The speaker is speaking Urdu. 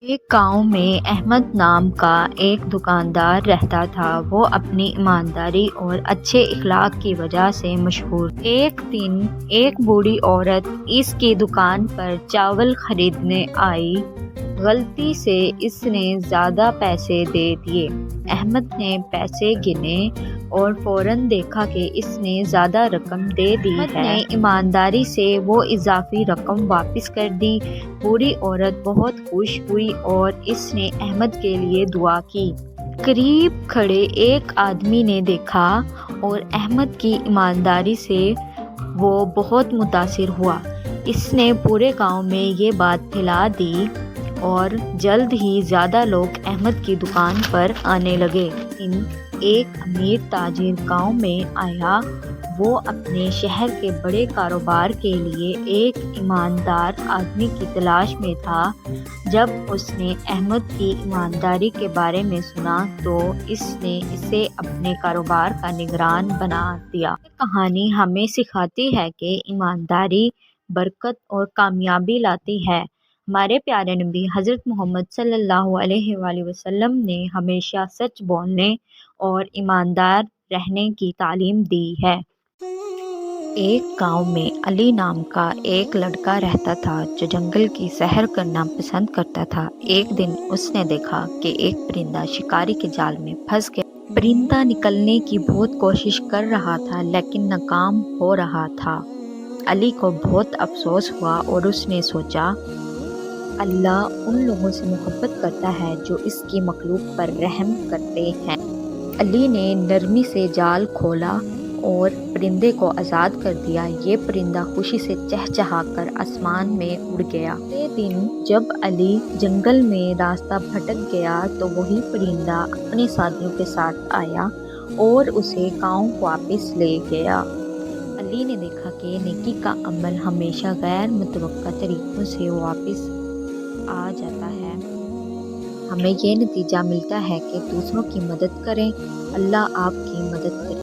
ایک گاؤں میں احمد نام کا ایک دکاندار رہتا تھا۔ وہ اپنی ایمانداری اور اچھے اخلاق کی وجہ سے مشہور تھا۔ ایک دن ایک بوڑھی عورت اس کی دکان پر چاول خریدنے آئی۔ غلطی سے اس نے زیادہ پیسے دے دیے۔ احمد نے پیسے گنے اور فوراً دیکھا کہ اس نے زیادہ رقم دے دی ہے۔ احمد نے ایمانداری سے وہ اضافی رقم واپس کر دی۔ بوڑھی عورت بہت خوش ہوئی اور اس نے احمد کے لیے دعا کی۔ قریب کھڑے ایک آدمی نے دیکھا اور احمد کی ایمانداری سے وہ بہت متاثر ہوا۔ اس نے پورے گاؤں میں یہ بات پھیلا دی اور جلد ہی زیادہ لوگ احمد کی دکان پر آنے لگے۔ ایک امیر تاجر گاؤں میں آیا۔ وہ اپنے شہر کے بڑے کاروبار کے لیے ایک ایماندار آدمی کی تلاش میں تھا۔ جب اس نے احمد کی ایمانداری کے بارے میں سنا تو اس نے اسے اپنے کاروبار کا نگران بنا دیا۔ یہ کہانی ہمیں سکھاتی ہے کہ ایمانداری برکت اور کامیابی لاتی ہے۔ ہمارے پیارے نبی حضرت محمد صلی اللہ علیہ وآلہ وسلم نے ہمیشہ سچ بولنے اور ایماندار رہنے کی تعلیم دی ہے۔ ایک گاؤں میں علی نام کا ایک لڑکا رہتا تھا جو جنگل کی سیر کرنا پسند کرتا تھا۔ ایک دن اس نے دیکھا کہ ایک پرندہ شکاری کے جال میں پھنس گیا۔ پرندہ نکلنے کی بہت کوشش کر رہا تھا لیکن ناکام ہو رہا تھا۔ علی کو بہت افسوس ہوا اور اس نے سوچا، اللہ ان لوگوں سے محبت کرتا ہے جو اس کی مخلوق پر رحم کرتے ہیں۔ علی نے نرمی سے جال کھولا اور پرندے کو آزاد کر دیا۔ یہ پرندہ خوشی سے چہچہا کر آسمان میں اڑ گیا۔ اگلے دن جب علی جنگل میں راستہ بھٹک گیا تو وہی پرندہ اپنے ساتھیوں کے ساتھ آیا اور اسے گاؤں واپس لے گیا۔ علی نے دیکھا کہ نیکی کا عمل ہمیشہ غیر متوقع طریقوں سے واپس آ جاتا ہے۔ ہمیں یہ نتیجہ ملتا ہے کہ دوسروں کی مدد کریں، اللہ آپ کی مدد